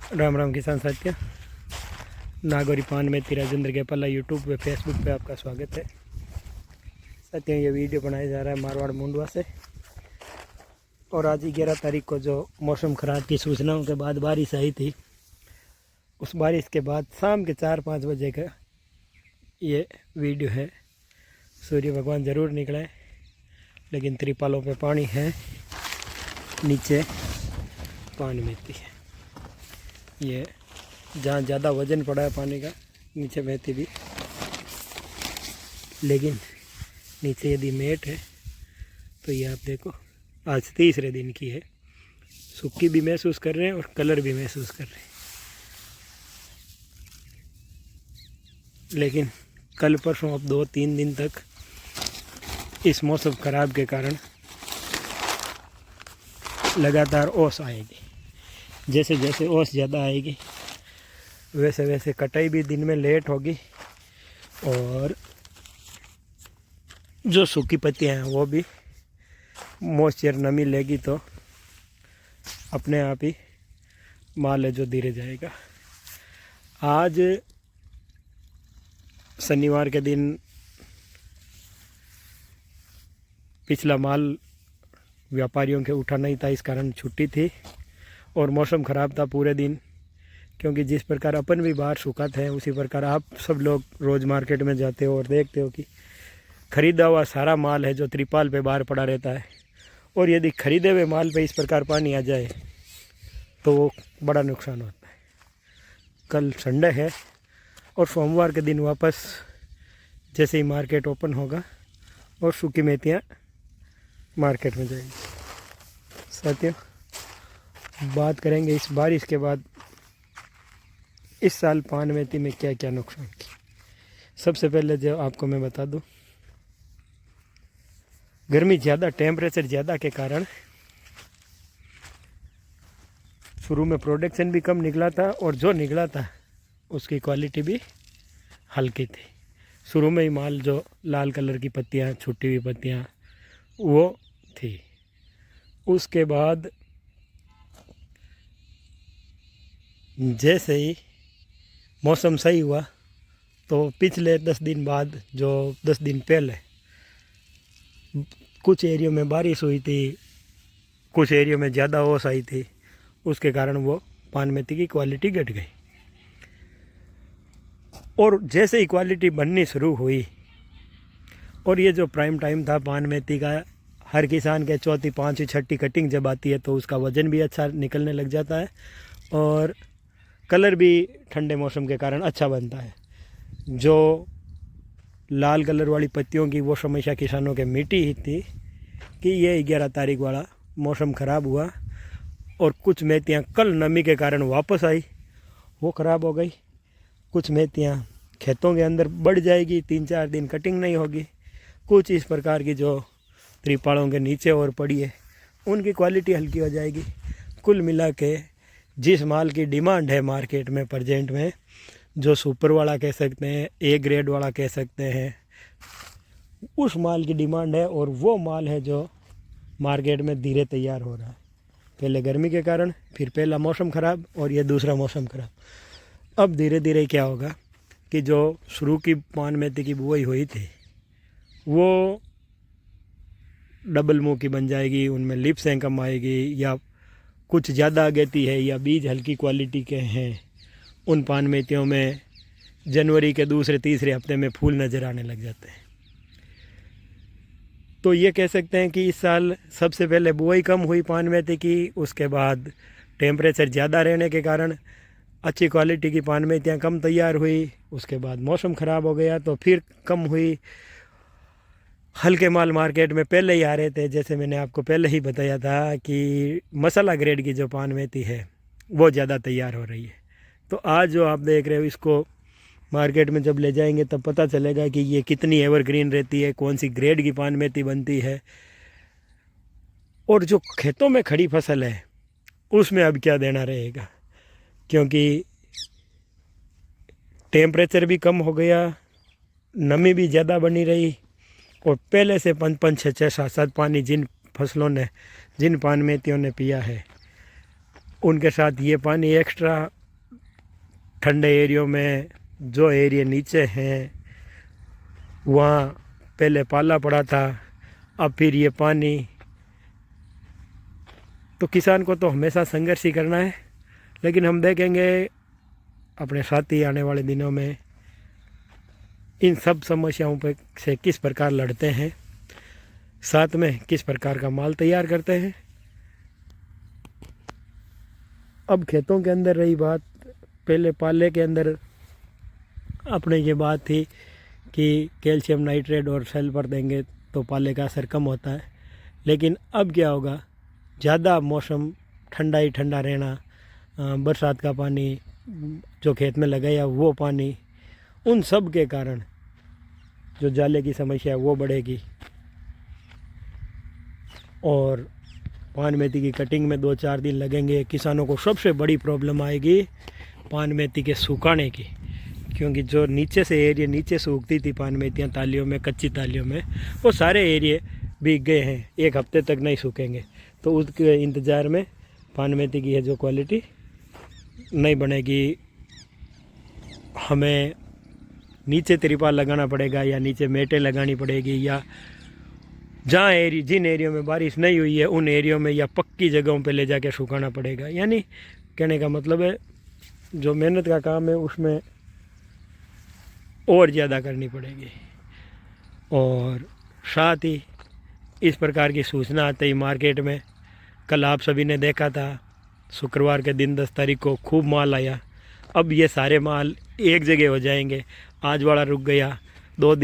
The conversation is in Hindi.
राम राम किसान साथियों, नागौरी पान में राजेंद्र गेपाला यूट्यूब पे फेसबुक पे आपका स्वागत है। साथियों, ये वीडियो बनाया जा रहा है मारवाड़ मुंडवा से। और आज 11 तारीख को जो मौसम ख़राब की सूचनाओं के बाद बारिश आई थी, उस बारिश के बाद शाम के 4-5 बजे का ये वीडियो है। सूर्य भगवान ज़रूर निकले, लेकिन त्रिपालों पे पानी है, नीचे पानी बहती है। ये जहाँ ज़्यादा वजन पड़ा है पानी का, नीचे बहती भी, लेकिन नीचे यदि मेट है तो ये आप देखो आज तीसरे दिन की है। सूखी भी महसूस कर रहे हैं और कलर भी महसूस कर रहे हैं। लेकिन कल परसों अब 2-3 दिन तक इस मौसम ख़राब के कारण लगातार ओस आएगी। जैसे जैसे ओस ज़्यादा आएगी वैसे वैसे कटाई भी दिन में लेट होगी, और जो सूखी पत्तियां हैं वो भी मॉइस्चर नमी लेगी तो अपने आप ही माल है जो धीरे जाएगा। आज शनिवार के दिन पिछला माल व्यापारियों के उठा नहीं था, इस कारण छुट्टी थी और मौसम ख़राब था पूरे दिन। क्योंकि जिस प्रकार अपन भी बाहर सुखाते हैं, उसी प्रकार आप सब लोग रोज़ मार्केट में जाते हो और देखते हो कि ख़रीदा हुआ सारा माल है जो त्रिपाल पे बाहर पड़ा रहता है। और यदि ख़रीदे हुए माल पे इस प्रकार पानी आ जाए तो वो बड़ा नुकसान होता है। कल संडे है और सोमवार के दिन वापस जैसे ही मार्केट ओपन होगा और सूखी मेथियाँ मार्केट में जाएंगी। साथियों, बात करेंगे इस बारिश के बाद इस साल पान मेथी में क्या क्या नुकसान की। सबसे पहले जो आपको मैं बता दूं, गर्मी ज़्यादा, टेम्परेचर ज़्यादा के कारण शुरू में प्रोडक्शन भी कम निकला था और जो निकला था उसकी क्वालिटी भी हल्की थी। शुरू में ही माल जो लाल कलर की पत्तियां, छुट्टी हुई पत्तियां वो थी। उसके बाद जैसे ही मौसम सही हुआ तो पिछले 10 दिन बाद, जो 10 दिन पहले कुछ एरियो में बारिश हुई थी, कुछ एरियो में ज़्यादा ओस आई थी, उसके कारण वो पान मेथी की क्वालिटी घट गई। और जैसे ही क्वालिटी बननी शुरू हुई, और ये जो प्राइम टाइम था पान मेथी का, हर किसान के चौथी, पाँचवीं, छठी कटिंग जब आती है तो उसका वज़न भी अच्छा निकलने लग जाता है और कलर भी ठंडे मौसम के कारण अच्छा बनता है। जो लाल कलर वाली पत्तियों की वो समस्या किसानों के मिटी ही थी कि ये 11 तारीख वाला मौसम ख़राब हुआ और कुछ मेथियाँ कल नमी के कारण वापस आई, वो ख़राब हो गई। कुछ मेथियाँ खेतों के अंदर बढ़ जाएगी, 3-4 दिन कटिंग नहीं होगी। कुछ इस प्रकार की जो त्रिपालों के नीचे और पड़ी है उनकी क्वालिटी हल्की हो जाएगी। कुल मिला के जिस माल की डिमांड है मार्केट में प्रेजेंट में, जो सुपर वाला कह सकते हैं, ए ग्रेड वाला कह सकते हैं, उस माल की डिमांड है और वो माल है जो मार्केट में धीरे तैयार हो रहा है। पहले गर्मी के कारण, फिर पहला मौसम ख़राब और ये दूसरा मौसम ख़राब। अब धीरे धीरे क्या होगा कि जो शुरू की पान मेथी की बुआई हुई थी वो डबल मुँह की बन जाएगी, उनमें लिप्स कम आएगी, या कुछ ज़्यादा अगेती है या बीज हल्की क्वालिटी के हैं, उन पान मेथियों में जनवरी के दूसरे तीसरे हफ्ते में फूल नज़र आने लग जाते हैं। तो ये कह सकते हैं कि इस साल सबसे पहले बुआई कम हुई पान मेथी की, उसके बाद टेम्परेचर ज़्यादा रहने के कारण अच्छी क्वालिटी की पान मेथियाँ कम तैयार हुई। उसके बाद मौसम ख़राब हो गया तो फिर कम हुई। हल्के माल मार्केट में पहले ही आ रहे थे, जैसे मैंने आपको पहले ही बताया था कि मसाला ग्रेड की जो पान मेथी है वो ज़्यादा तैयार हो रही है। तो आज जो आप देख रहे हो, इसको मार्केट में जब ले जाएंगे तब पता चलेगा कि ये कितनी एवरग्रीन रहती है, कौन सी ग्रेड की पान मेथी बनती है। और जो खेतों में खड़ी फसल है उसमें अब क्या देना रहेगा, क्योंकि टेम्परेचर भी कम हो गया, नमी भी ज़्यादा बनी रही और पहले से 5-5, 6-6, 7-7 पानी जिन फसलों ने, जिन पान मेथियों ने पिया है उनके साथ ये पानी एक्स्ट्रा ठंडे एरियो में, जो एरिया नीचे हैं वहाँ पहले पाला पड़ा था, अब फिर ये पानी, तो किसान को तो हमेशा संघर्ष ही करना है। लेकिन हम देखेंगे अपने साथी आने वाले दिनों में इन सब समस्याओं पर से किस प्रकार लड़ते हैं, साथ में किस प्रकार का माल तैयार करते हैं। अब खेतों के अंदर रही बात, पहले पाले के अंदर अपने ये बात थी कि कैल्शियम नाइट्रेट और सल्फर देंगे तो पाले का असर कम होता है। लेकिन अब क्या होगा, ज़्यादा मौसम ठंडा ही ठंडा रहना, बरसात का पानी जो खेत में लगाया वो पानी, उन सब के कारण जो जाले की समस्या है वो बढ़ेगी। और पान मेथी की कटिंग में 2-4 दिन लगेंगे। किसानों को सबसे बड़ी प्रॉब्लम आएगी पान मेथी के सुखाने की, क्योंकि जो नीचे से एरिया नीचे सूखती थी पान मेथियाँ तालियों में, कच्ची तालियों में, वो सारे एरिए भीग गए हैं, 1 हफ्ते तक नहीं सूखेंगे। तो उसके इंतज़ार में पान मेथी की है जो क्वालिटी नहीं बनेगी। हमें नीचे तिरपाल लगाना पड़ेगा या नीचे मेटें लगानी पड़ेगी, या जहाँ जिन एरियो में बारिश नहीं हुई है उन एरियो में या पक्की जगहों पे ले जाके सुखाना पड़ेगा। यानी कहने का मतलब है जो मेहनत का काम है उसमें और ज़्यादा करनी पड़ेगी। और साथ ही इस प्रकार की सूचना आते ही मार्केट में, कल आप सभी ने देखा था शुक्रवार के दिन 10 तारीख को खूब माल आया। अब ये सारे माल एक जगह हो जाएंगे। आज वाला रुक गया, 2 दिन